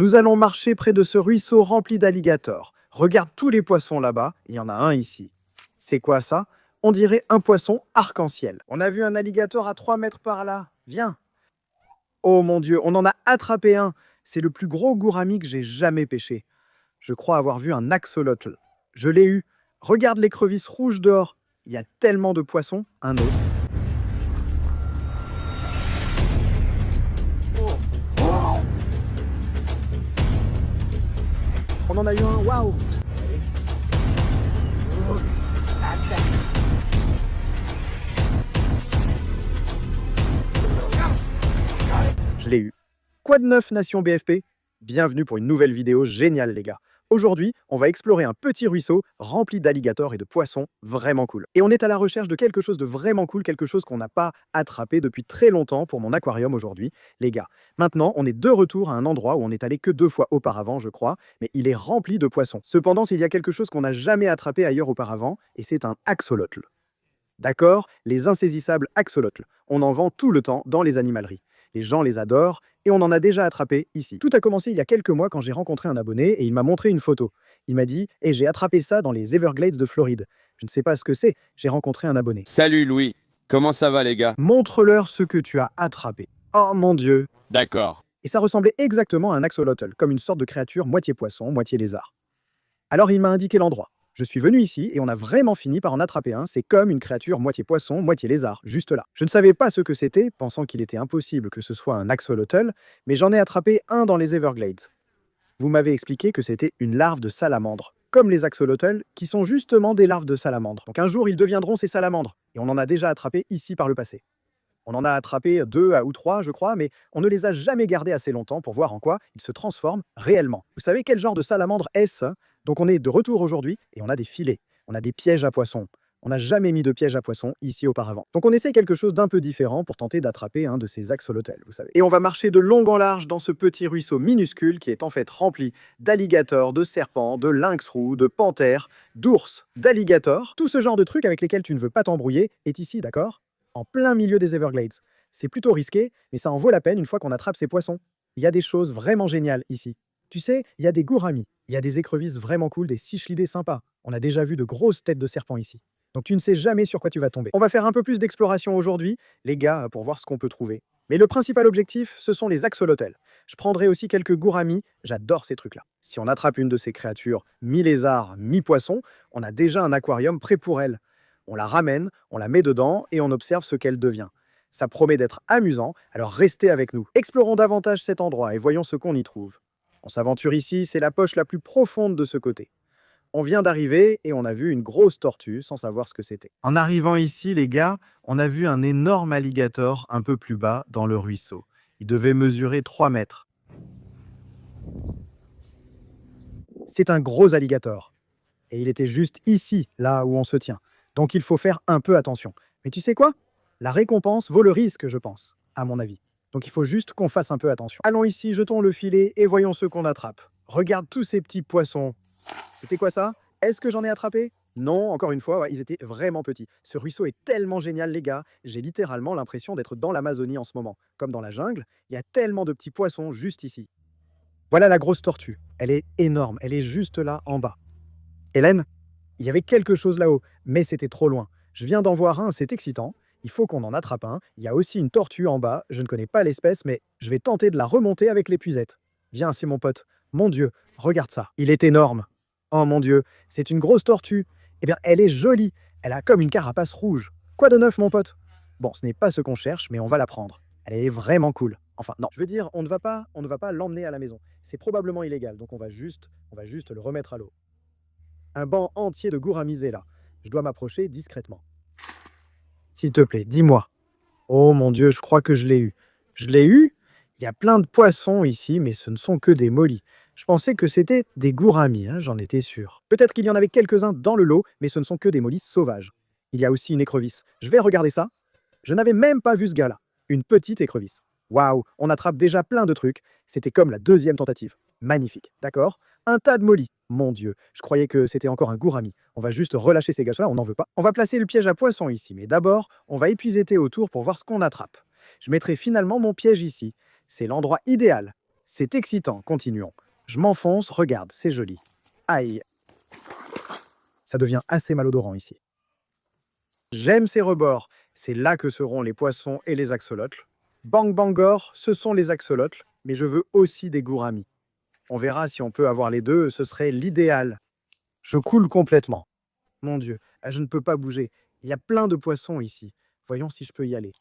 Nous allons marcher près de ce ruisseau rempli d'alligators. Regarde tous les poissons là-bas, il y en a un ici. C'est quoi ça? On dirait un poisson arc-en-ciel. On a vu un alligator à 3 mètres par là. Viens. Oh mon Dieu, on en a attrapé un. C'est le plus gros gourami que j'ai jamais pêché. Je crois avoir vu un axolotl. Je l'ai eu. Regarde l'écrevisse rouge dehors. Il y a tellement de poissons. Un autre. On en a eu un. Waouh! Je l'ai eu. Quoi de neuf, Nation BFP? Bienvenue pour une nouvelle vidéo géniale, les gars. Aujourd'hui, on va explorer un petit ruisseau rempli d'alligators et de poissons vraiment cool. Et on est à la recherche de quelque chose de vraiment cool, quelque chose qu'on n'a pas attrapé depuis très longtemps pour mon aquarium aujourd'hui, les gars. Maintenant, on est de retour à un endroit où on n'est allé que 2 fois auparavant, je crois, mais il est rempli de poissons. Cependant, il y a quelque chose qu'on n'a jamais attrapé ailleurs auparavant, et c'est un axolotl. D'accord? Les insaisissables axolotls. On en vend tout le temps dans les animaleries. Les gens les adorent et on en a déjà attrapé ici. Tout a commencé il y a quelques mois quand j'ai rencontré un abonné et il m'a montré une photo. Il m'a dit « j'ai attrapé ça dans les Everglades de Floride. » Je ne sais pas ce que c'est, j'ai rencontré un abonné. Salut Louis, comment ça va les gars? Montre-leur ce que tu as attrapé. Oh mon Dieu! D'accord. Et ça ressemblait exactement à un axolotl, comme une sorte de créature moitié poisson, moitié lézard. Alors il m'a indiqué l'endroit. Je suis venu ici et on a vraiment fini par en attraper un. C'est comme une créature moitié poisson, moitié lézard, juste là. Je ne savais pas ce que c'était, pensant qu'il était impossible que ce soit un axolotl, mais j'en ai attrapé un dans les Everglades. Vous m'avez expliqué que c'était une larve de salamandre, comme les axolotls, qui sont justement des larves de salamandre. Donc un jour, ils deviendront ces salamandres, et on en a déjà attrapé ici par le passé. On en a attrapé 2 ou 3, je crois, mais on ne les a jamais gardés assez longtemps pour voir en quoi ils se transforment réellement. Vous savez quel genre de salamandre est-ce? Donc on est de retour aujourd'hui et on a des filets, on a des pièges à poissons. On n'a jamais mis de piège à poissons ici auparavant. Donc on essaie quelque chose d'un peu différent pour tenter d'attraper un de ces axolotls, vous savez. Et on va marcher de long en large dans ce petit ruisseau minuscule qui est en fait rempli d'alligators, de serpents, de lynx roux, de panthères, d'ours, d'alligators. Tout ce genre de trucs avec lesquels tu ne veux pas t'embrouiller est ici, d'accord? En plein milieu des Everglades. C'est plutôt risqué, mais ça en vaut la peine une fois qu'on attrape ces poissons. Il y a des choses vraiment géniales ici. Tu sais, il y a des gouramis, il y a des écrevisses vraiment cool, des cichlidés sympas. On a déjà vu de grosses têtes de serpents ici. Donc tu ne sais jamais sur quoi tu vas tomber. On va faire un peu plus d'exploration aujourd'hui, les gars, pour voir ce qu'on peut trouver. Mais le principal objectif, ce sont les axolotls. Je prendrai aussi quelques gouramis, j'adore ces trucs-là. Si on attrape une de ces créatures, mi-lézard, mi-poisson, on a déjà un aquarium prêt pour elle. On la ramène, on la met dedans et on observe ce qu'elle devient. Ça promet d'être amusant, alors restez avec nous. Explorons davantage cet endroit et voyons ce qu'on y trouve. On s'aventure ici, c'est la poche la plus profonde de ce côté. On vient d'arriver et on a vu une grosse tortue sans savoir ce que c'était. En arrivant ici, les gars, on a vu un énorme alligator un peu plus bas dans le ruisseau. Il devait mesurer 3 mètres. C'est un gros alligator. Et il était juste ici, là où on se tient. Donc il faut faire un peu attention. Mais tu sais quoi? La récompense vaut le risque, je pense, à mon avis. Donc il faut juste qu'on fasse un peu attention. Allons ici, jetons le filet et voyons ce qu'on attrape. Regarde tous ces petits poissons. C'était quoi ça? Est-ce que j'en ai attrapé? Non, encore une fois, ouais, ils étaient vraiment petits. Ce ruisseau est tellement génial, les gars. J'ai littéralement l'impression d'être dans l'Amazonie en ce moment. Comme dans la jungle, il y a tellement de petits poissons juste ici. Voilà la grosse tortue. Elle est énorme. Elle est juste là, en bas. Hélène, il y avait quelque chose là-haut, mais c'était trop loin. Je viens d'en voir un, c'est excitant. Il faut qu'on en attrape un. Il y a aussi une tortue en bas. Je ne connais pas l'espèce, mais je vais tenter de la remonter avec l'épuisette. Viens, c'est mon pote. Mon Dieu, regarde ça. Il est énorme. Oh mon Dieu, c'est une grosse tortue. Eh bien, elle est jolie. Elle a comme une carapace rouge. Quoi de neuf, mon pote? Bon, ce n'est pas ce qu'on cherche, mais on va la prendre. Elle est vraiment cool. Enfin, non, je veux dire, on ne va pas l'emmener à la maison. C'est probablement illégal, donc on va juste le remettre à l'eau. Un banc entier de gouramis est là. Je dois m'approcher discrètement. S'il te plaît, dis-moi. Oh mon Dieu, je crois que je l'ai eu. Je l'ai eu? Il y a plein de poissons ici, mais ce ne sont que des mollies. Je pensais que c'était des gouramis, hein, j'en étais sûr. Peut-être qu'il y en avait quelques-uns dans le lot, mais ce ne sont que des mollies sauvages. Il y a aussi une écrevisse. Je vais regarder ça. Je n'avais même pas vu ce gars-là. Une petite écrevisse. Waouh, on attrape déjà plein de trucs. C'était comme la 2e tentative. Magnifique, d'accord? Un tas de mollies. Mon Dieu, je croyais que c'était encore un gourami. On va juste relâcher ces gâches-là, on n'en veut pas. On va placer le piège à poisson ici, mais d'abord, on va épuiser autour pour voir ce qu'on attrape. Je mettrai finalement mon piège ici. C'est l'endroit idéal. C'est excitant, continuons. Je m'enfonce, regarde, c'est joli. Aïe. Ça devient assez malodorant ici. J'aime ces rebords. C'est là que seront les poissons et les axolotls. Bang Bangor, ce sont les axolotls, mais je veux aussi des gouramis. On verra si on peut avoir les deux, ce serait l'idéal. Je coule complètement. Mon Dieu, je ne peux pas bouger. Il y a plein de poissons ici. Voyons si je peux y aller.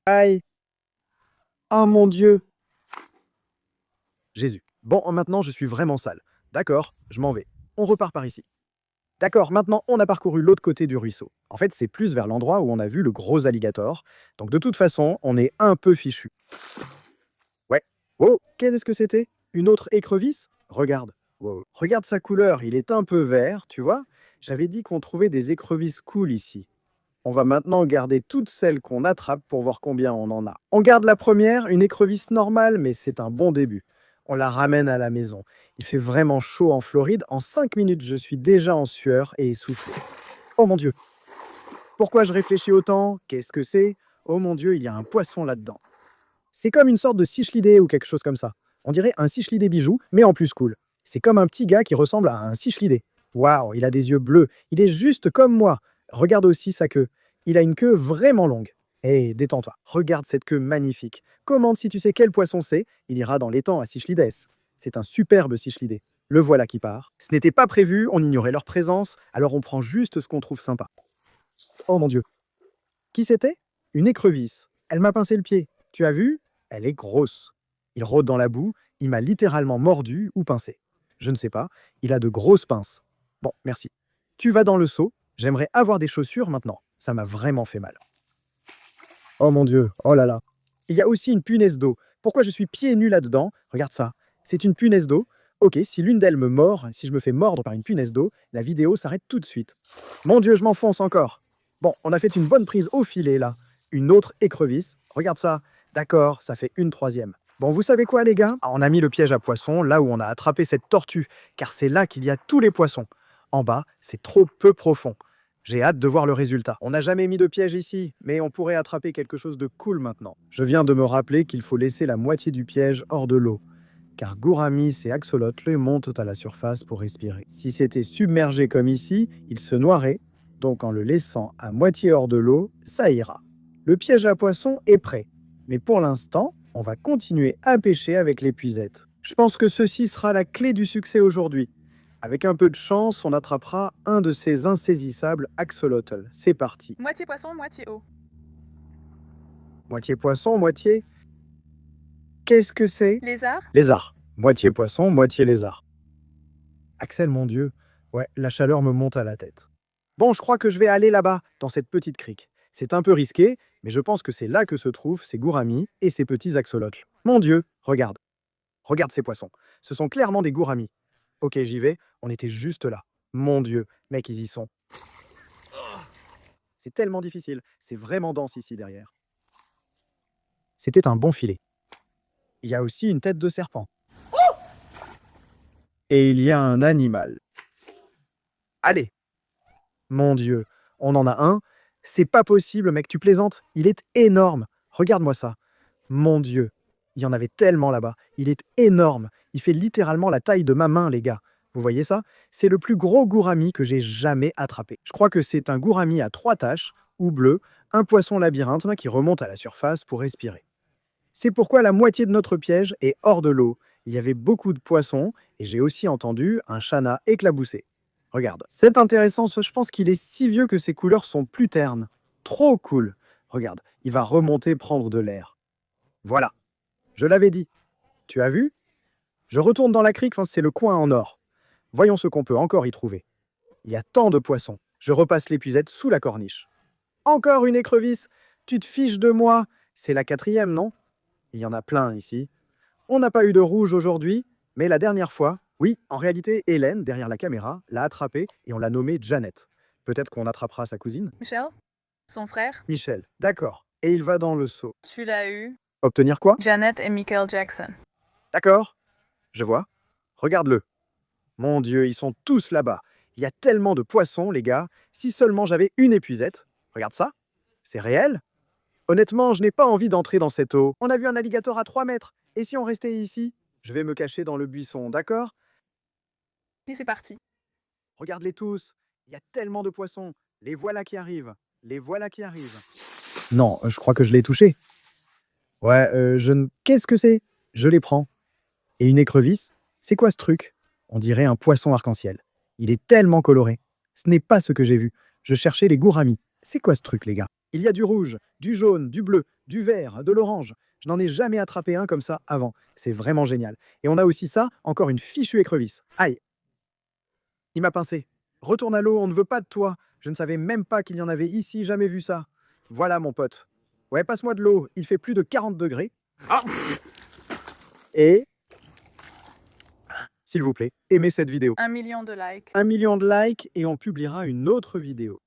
Aïe. Oh mon Dieu. Jésus. Bon, maintenant je suis vraiment sale. D'accord, je m'en vais. On repart par ici. D'accord, maintenant on a parcouru l'autre côté du ruisseau. En fait, c'est plus vers l'endroit où on a vu le gros alligator. Donc de toute façon, on est un peu fichu. Ouais. Oh, qu'est-ce que c'était? Une autre écrevisse? Regarde. Wow. Regarde sa couleur, il est un peu vert, tu vois? J'avais dit qu'on trouvait des écrevisses cool ici. On va maintenant garder toutes celles qu'on attrape pour voir combien on en a. On garde la première, une écrevisse normale, mais c'est un bon début. On la ramène à la maison. Il fait vraiment chaud en Floride. En 5 minutes, je suis déjà en sueur et essoufflé. Oh mon Dieu! Pourquoi je réfléchis autant? Qu'est-ce que c'est? Oh mon Dieu, il y a un poisson là-dedans. C'est comme une sorte de cichlidé ou quelque chose comme ça. On dirait un cichlidé bijou, mais en plus cool. C'est comme un petit gars qui ressemble à un cichlidé. Waouh, il a des yeux bleus. Il est juste comme moi. Regarde aussi sa queue. Il a une queue vraiment longue. Hé, détends-toi. Regarde cette queue magnifique. Commande si tu sais quel poisson c'est. Il ira dans l'étang à Cichlides. C'est un superbe cichlidé. Le voilà qui part. Ce n'était pas prévu, on ignorait leur présence, alors on prend juste ce qu'on trouve sympa. Oh mon Dieu. Qui c'était? Une écrevisse. Elle m'a pincé le pied. Tu as vu? Elle est grosse. Il rôde dans la boue, il m'a littéralement mordu ou pincé. Je ne sais pas, il a de grosses pinces. Bon, merci. Tu vas dans le seau, j'aimerais avoir des chaussures maintenant. Ça m'a vraiment fait mal. Oh mon Dieu, oh là là. Il y a aussi une punaise d'eau. Pourquoi je suis pieds nus là-dedans? Regarde ça. C'est une punaise d'eau. Ok, si l'une d'elles me mord, si je me fais mordre par une punaise d'eau, la vidéo s'arrête tout de suite. Mon Dieu, je m'enfonce encore. Bon, on a fait une bonne prise au filet là. Une autre écrevisse. Regarde ça. D'accord, ça fait une troisième. Bon, vous savez quoi les gars? On a mis le piège à poisson là où on a attrapé cette tortue, car c'est là qu'il y a tous les poissons. En bas, c'est trop peu profond. J'ai hâte de voir le résultat. On n'a jamais mis de piège ici, mais on pourrait attraper quelque chose de cool maintenant. Je viens de me rappeler qu'il faut laisser la moitié du piège hors de l'eau, car gouramis et axolotls montent à la surface pour respirer. Si c'était submergé comme ici, ils se noieraient, donc en le laissant à moitié hors de l'eau, ça ira. Le piège à poisson est prêt, mais pour l'instant, on va continuer à pêcher avec l'épuisette. Je pense que ceci sera la clé du succès aujourd'hui. Avec un peu de chance, on attrapera un de ces insaisissables axolotls. C'est parti. Moitié poisson, moitié eau. Moitié poisson, moitié... Qu'est-ce que c'est? Lézard? Lézard. Moitié poisson, moitié lézard. Axel, mon Dieu. Ouais, la chaleur me monte à la tête. Bon, je crois que je vais aller là-bas, dans cette petite crique. C'est un peu risqué, mais je pense que c'est là que se trouvent ces gouramis et ces petits axolotls. Mon Dieu, regarde. Regarde ces poissons. Ce sont clairement des gouramis. Ok, j'y vais. On était juste là. Mon Dieu, mec, ils y sont. C'est tellement difficile. C'est vraiment dense ici derrière. C'était un bon filet. Il y a aussi une tête de serpent. Et il y a un animal. Allez. Mon Dieu, on en a un. C'est pas possible, mec, tu plaisantes. Il est énorme. Regarde-moi ça. Mon Dieu. Il y en avait tellement là-bas. Il est énorme. Il fait littéralement la taille de ma main, les gars. Vous voyez ça? C'est le plus gros gourami que j'ai jamais attrapé. Je crois que c'est un gourami à 3 taches, ou bleu, un poisson labyrinthe qui remonte à la surface pour respirer. C'est pourquoi la moitié de notre piège est hors de l'eau. Il y avait beaucoup de poissons, et j'ai aussi entendu un chana éclabousser. Regarde. C'est intéressant, je pense qu'il est si vieux que ses couleurs sont plus ternes. Trop cool. Regarde, il va remonter prendre de l'air. Voilà. Je l'avais dit. Tu as vu? Je retourne dans la crique, c'est le coin en or. Voyons ce qu'on peut encore y trouver. Il y a tant de poissons. Je repasse l'épuisette sous la corniche. Encore une écrevisse. Tu te fiches de moi. C'est la 4e, non? Il y en a plein ici. On n'a pas eu de rouge aujourd'hui, mais la dernière fois, oui, en réalité, Hélène, derrière la caméra, l'a attrapée et on l'a nommée Janet. Peut-être qu'on attrapera sa cousine? Michel? Son frère? Michel, d'accord. Et il va dans le seau. Tu l'as eu? Obtenir quoi? Janet et Michael Jackson. D'accord. Je vois. Regarde-le. Mon Dieu, ils sont tous là-bas. Il y a tellement de poissons, les gars. Si seulement j'avais une épuisette. Regarde ça. C'est réel. Honnêtement, je n'ai pas envie d'entrer dans cette eau. On a vu un alligator à 3 mètres. Et si on restait ici? Je vais me cacher dans le buisson, d'accord? Et c'est parti. Regarde-les tous. Il y a tellement de poissons. Les voilà qui arrivent. Les voilà qui arrivent. Non, je crois que je l'ai touché. Ouais, Qu'est-ce que c'est? Je les prends. Et une écrevisse? C'est quoi ce truc? On dirait un poisson arc-en-ciel. Il est tellement coloré. Ce n'est pas ce que j'ai vu. Je cherchais les gouramis. C'est quoi ce truc, les gars? Il y a du rouge, du jaune, du bleu, du vert, de l'orange. Je n'en ai jamais attrapé un comme ça avant. C'est vraiment génial. Et on a aussi ça, encore une fichue écrevisse. Aïe! Il m'a pincé. Retourne à l'eau, on ne veut pas de toi. Je ne savais même pas qu'il y en avait ici, jamais vu ça. Voilà, mon pote. Ouais, passe-moi de l'eau. Il fait plus de 40 degrés. Ah Et, s'il vous plaît, aimez cette vidéo. 1 million de likes. 1 million de likes et on publiera une autre vidéo.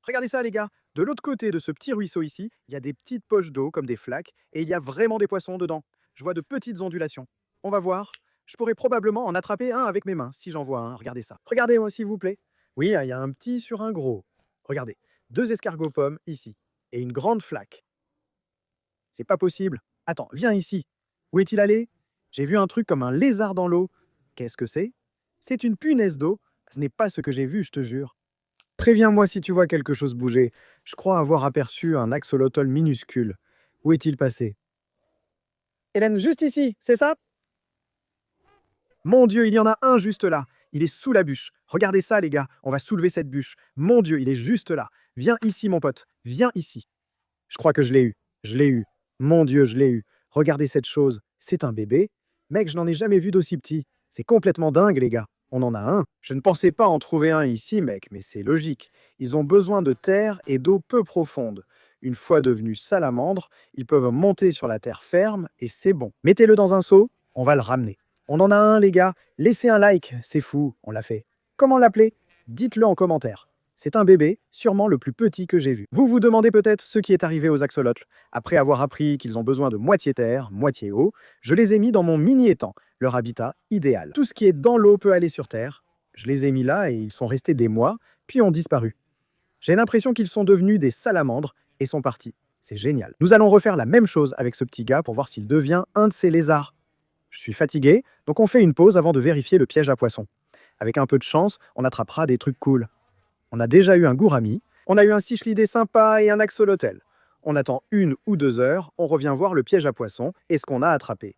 Regardez ça, les gars. De l'autre côté de ce petit ruisseau ici, il y a des petites poches d'eau comme des flaques et il y a vraiment des poissons dedans. Je vois de petites ondulations. On va voir. Je pourrais probablement en attraper un avec mes mains si j'en vois un. Regardez ça. Regardez-moi, s'il vous plaît. Oui, il y a un petit sur un gros. Regardez. 2 escargots pommes ici et une grande flaque. C'est pas possible. Attends, viens ici. Où est-il allé? J'ai vu un truc comme un lézard dans l'eau. Qu'est-ce que c'est? C'est une punaise d'eau. Ce n'est pas ce que j'ai vu, je te jure. Préviens-moi si tu vois quelque chose bouger. Je crois avoir aperçu un axolotl minuscule. Où est-il passé? Hélène, juste ici, c'est ça? Mon Dieu, il y en a un juste là. Il est sous la bûche. Regardez ça, les gars. On va soulever cette bûche. Mon Dieu, il est juste là. Viens ici, mon pote. Viens ici. Je crois que je l'ai eu. Je l'ai eu. Mon Dieu, je l'ai eu. Regardez cette chose. C'est un bébé. Mec, je n'en ai jamais vu d'aussi petit. C'est complètement dingue, les gars. On en a un. Je ne pensais pas en trouver un ici, mec, mais c'est logique. Ils ont besoin de terre et d'eau peu profonde. Une fois devenus salamandres, ils peuvent monter sur la terre ferme et c'est bon. Mettez-le dans un seau, on va le ramener. On en a un, les gars. Laissez un like, c'est fou, on l'a fait. Comment l'appeler? Dites-le en commentaire. C'est un bébé, sûrement le plus petit que j'ai vu. Vous vous demandez peut-être ce qui est arrivé aux axolotls. Après avoir appris qu'ils ont besoin de moitié terre, moitié eau, je les ai mis dans mon mini-étang, leur habitat idéal. Tout ce qui est dans l'eau peut aller sur terre. Je les ai mis là et ils sont restés des mois, puis ont disparu. J'ai l'impression qu'ils sont devenus des salamandres et sont partis. C'est génial. Nous allons refaire la même chose avec ce petit gars pour voir s'il devient un de ces lézards. Je suis fatigué, donc on fait une pause avant de vérifier le piège à poissons. Avec un peu de chance, on attrapera des trucs cool. On a déjà eu un gourami, on a eu un cichlidé sympa et un axolotl. On attend 1 ou 2 heures, on revient voir le piège à poissons et ce qu'on a attrapé.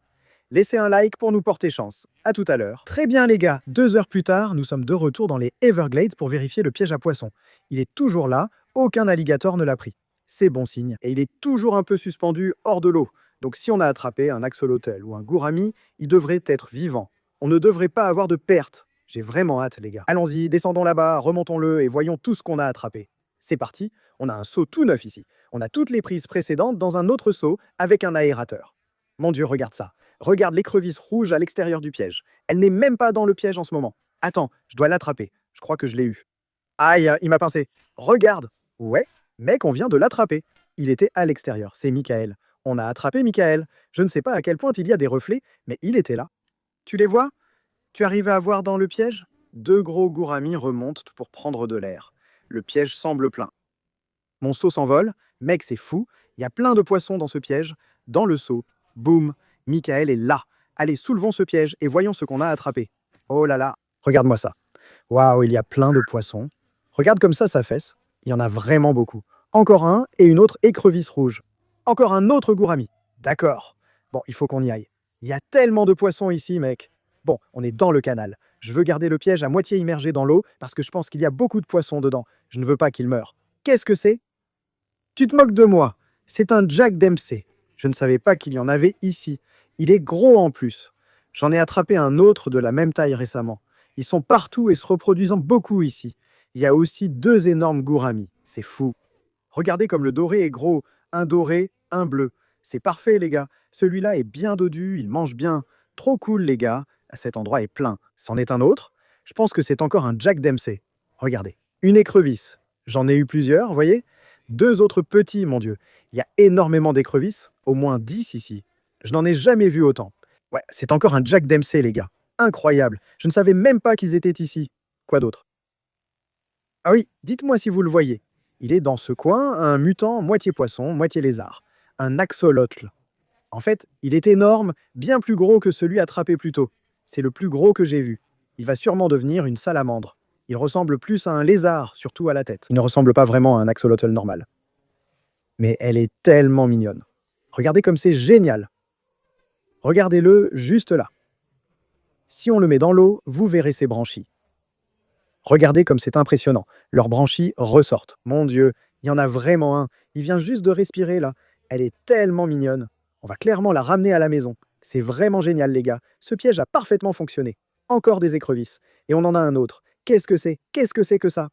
Laissez un like pour nous porter chance. À tout à l'heure. Très bien les gars, 2 heures plus tard, nous sommes de retour dans les Everglades pour vérifier le piège à poissons. Il est toujours là, aucun alligator ne l'a pris. C'est bon signe. Et il est toujours un peu suspendu hors de l'eau. Donc si on a attrapé un axolotl ou un gourami, il devrait être vivant. On ne devrait pas avoir de perte. J'ai vraiment hâte, les gars. Allons-y, descendons là-bas, remontons-le et voyons tout ce qu'on a attrapé. C'est parti, on a un seau tout neuf ici. On a toutes les prises précédentes dans un autre seau avec un aérateur. Mon Dieu, regarde ça. Regarde l'écrevisse rouge à l'extérieur du piège. Elle n'est même pas dans le piège en ce moment. Attends, je dois l'attraper. Je crois que je l'ai eu. Aïe, il m'a pincé. Regarde. Ouais, mec, on vient de l'attraper. Il était à l'extérieur, c'est Michael. On a attrapé Michael. Je ne sais pas à quel point il y a des reflets, mais il était là. Tu les vois? Tu arrives à voir dans le piège? 2 gros gouramis remontent pour prendre de l'air. Le piège semble plein. Mon seau s'envole. Mec, c'est fou. Il y a plein de poissons dans ce piège. Dans le seau. Boum. Michael est là. Allez, soulevons ce piège et voyons ce qu'on a attrapé. Oh là là. Regarde-moi ça. Waouh, il y a plein de poissons. Regarde comme ça sa fesse. Il y en a vraiment beaucoup. Encore un et une autre écrevisse rouge. Encore un autre gourami. D'accord. Bon, il faut qu'on y aille. Il y a tellement de poissons ici, mec. Bon, on est dans le canal. Je veux garder le piège à moitié immergé dans l'eau parce que je pense qu'il y a beaucoup de poissons dedans. Je ne veux pas qu'il meure. Qu'est-ce que c'est? Tu te moques de moi. C'est un Jack Dempsey. Je ne savais pas qu'il y en avait ici. Il est gros en plus. J'en ai attrapé un autre de la même taille récemment. Ils sont partout et se reproduisent beaucoup ici. Il y a aussi 2 énormes gouramis. C'est fou. Regardez comme le doré est gros. Un doré, un bleu. C'est parfait, les gars. Celui-là est bien dodu, il mange bien. Trop cool, les gars. Cet endroit est plein. C'en est un autre. Je pense que c'est encore un Jack Dempsey. Regardez. Une écrevisse. J'en ai eu plusieurs, vous voyez? 2 autres petits, mon Dieu. Il y a énormément d'écrevisses. Au moins 10 ici. Je n'en ai jamais vu autant. Ouais, c'est encore un Jack Dempsey, les gars. Incroyable. Je ne savais même pas qu'ils étaient ici. Quoi d'autre? Ah oui, dites-moi si vous le voyez. Il est dans ce coin, un mutant moitié poisson, moitié lézard. Un axolotl. En fait, il est énorme, bien plus gros que celui attrapé plus tôt. C'est le plus gros que j'ai vu. Il va sûrement devenir une salamandre. Il ressemble plus à un lézard, surtout à la tête. Il ne ressemble pas vraiment à un axolotl normal. Mais elle est tellement mignonne. Regardez comme c'est génial. Regardez-le juste là. Si on le met dans l'eau, vous verrez ses branchies. Regardez comme c'est impressionnant. Leurs branchies ressortent. Mon Dieu, il y en a vraiment un. Il vient juste de respirer là. Elle est tellement mignonne. On va clairement la ramener à la maison. C'est vraiment génial les gars. Ce piège a parfaitement fonctionné. Encore des écrevisses. Et on en a un autre. Qu'est-ce que c'est? Qu'est-ce que c'est que ça?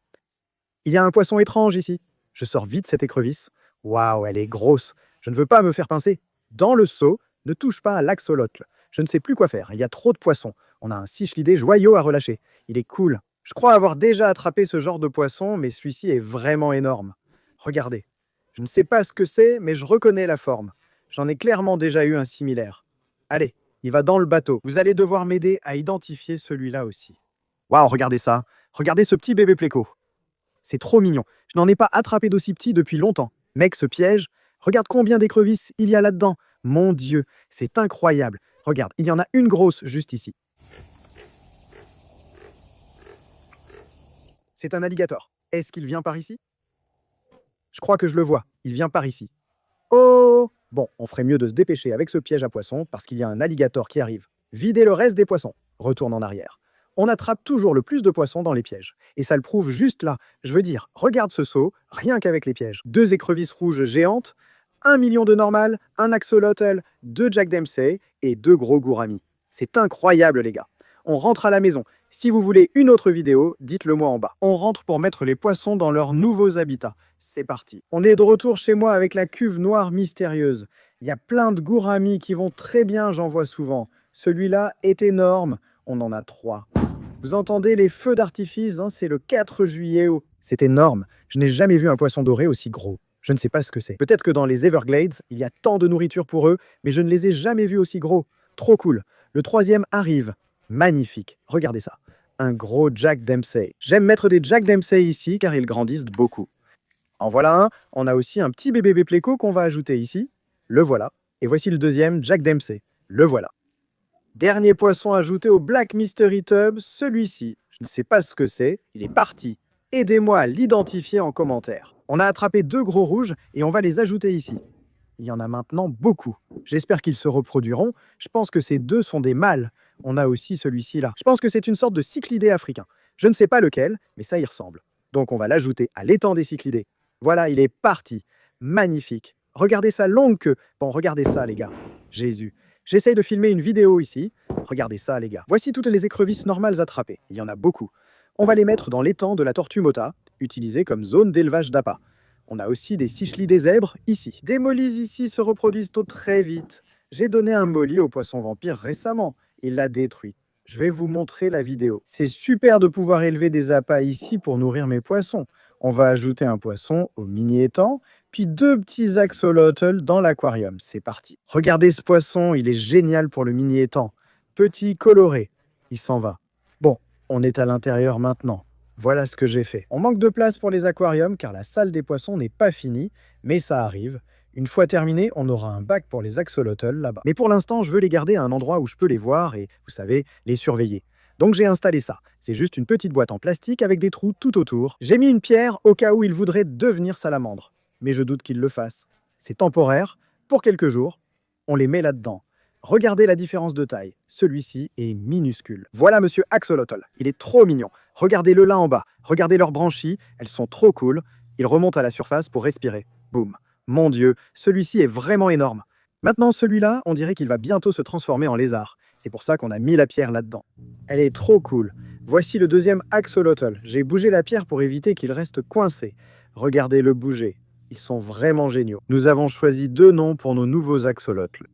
Il y a un poisson étrange ici. Je sors vite cette écrevisse. Waouh, elle est grosse. Je ne veux pas me faire pincer. Dans le seau, ne touche pas à l'axolotl. Je ne sais plus quoi faire. Il y a trop de poissons. On a un cichlidé joyau à relâcher. Il est cool. Je crois avoir déjà attrapé ce genre de poisson, mais celui-ci est vraiment énorme. Regardez. Je ne sais pas ce que c'est, mais je reconnais la forme. J'en ai clairement déjà eu un similaire. Allez, il va dans le bateau. Vous allez devoir m'aider à identifier celui-là aussi. Waouh, regardez ça. Regardez ce petit bébé pléco. C'est trop mignon. Je n'en ai pas attrapé d'aussi petit depuis longtemps. Mec, ce piège, regarde combien d'écrevisses il y a là-dedans. Mon Dieu, c'est incroyable. Regarde, il y en a une grosse juste ici. C'est un alligator. Est-ce qu'il vient par ici? Je crois que je le vois. Il vient par ici. Oh! Bon, on ferait mieux de se dépêcher avec ce piège à poissons parce qu'il y a un alligator qui arrive. Videz le reste des poissons. Retourne en arrière. On attrape toujours le plus de poissons dans les pièges. Et ça le prouve juste là. Je veux dire, regarde ce seau, rien qu'avec les pièges. 2 écrevisses rouges géantes, 1 million de normales, un axolotl, 2 Jack Dempsey et 2 gros gouramis. C'est incroyable les gars. On rentre à la maison. Si vous voulez une autre vidéo, dites-le moi en bas. On rentre pour mettre les poissons dans leurs nouveaux habitats. C'est parti. On est de retour chez moi avec la cuve noire mystérieuse. Il y a plein de gouramis qui vont très bien, j'en vois souvent. Celui-là est énorme. On en a 3. Vous entendez les feux d'artifice, hein, c'est le 4 juillet. C'est énorme. Je n'ai jamais vu un poisson doré aussi gros. Je ne sais pas ce que c'est. Peut-être que dans les Everglades, il y a tant de nourriture pour eux, mais je ne les ai jamais vus aussi gros. Trop cool. Le 3e arrive. Magnifique. Regardez ça. Un gros Jack Dempsey. J'aime mettre des Jack Dempsey ici car ils grandissent beaucoup. En voilà un. On a aussi un petit bébé pléco qu'on va ajouter ici. Le voilà. Et voici le 2e Jack Dempsey. Le voilà. Dernier poisson ajouté au Black Mystery Tub, celui-ci. Je ne sais pas ce que c'est. Il est parti. Aidez-moi à l'identifier en commentaire. On a attrapé 2 gros rouges et on va les ajouter ici. Il y en a maintenant beaucoup. J'espère qu'ils se reproduiront. Je pense que ces 2 sont des mâles. On a aussi celui-ci là. Je pense que c'est une sorte de cyclidé africain. Je ne sais pas lequel, mais ça y ressemble. Donc on va l'ajouter à l'étang des cyclidés. Voilà, il est parti. Magnifique. Regardez sa longue queue. Bon, regardez ça les gars. Jésus. J'essaye de filmer une vidéo ici. Regardez ça les gars. Voici toutes les écrevisses normales attrapées. Il y en a beaucoup. On va les mettre dans l'étang de la tortue mota, utilisé comme zone d'élevage d'appât. On a aussi des cichlidés zèbres ici. Des mollies ici se reproduisent très vite. J'ai donné un molly au poisson vampire récemment. Il l'a détruit. Je vais vous montrer la vidéo. C'est super de pouvoir élever des appâts ici pour nourrir mes poissons. On va ajouter un poisson au mini-étang, puis 2 petits axolotls dans l'aquarium. C'est parti. Regardez ce poisson, il est génial pour le mini-étang. Petit, coloré. Il s'en va. Bon, on est à l'intérieur maintenant. Voilà ce que j'ai fait. On manque de place pour les aquariums car la salle des poissons n'est pas finie, mais ça arrive. Une fois terminé, on aura un bac pour les axolotls là-bas. Mais pour l'instant, je veux les garder à un endroit où je peux les voir et, vous savez, les surveiller. Donc j'ai installé ça. C'est juste une petite boîte en plastique avec des trous tout autour. J'ai mis une pierre au cas où ils voudraient devenir salamandres. Mais je doute qu'ils le fassent. C'est temporaire, pour quelques jours. On les met là-dedans. Regardez la différence de taille. Celui-ci est minuscule. Voilà monsieur Axolotl. Il est trop mignon. Regardez-le là en bas. Regardez leurs branchies. Elles sont trop cool. Il remonte à la surface pour respirer. Boum. Mon Dieu, celui-ci est vraiment énorme. Maintenant, celui-là, on dirait qu'il va bientôt se transformer en lézard. C'est pour ça qu'on a mis la pierre là-dedans. Elle est trop cool. Voici le 2e axolotl. J'ai bougé la pierre pour éviter qu'il reste coincé. Regardez-le bouger. Ils sont vraiment géniaux. Nous avons choisi 2 noms pour nos nouveaux axolotls.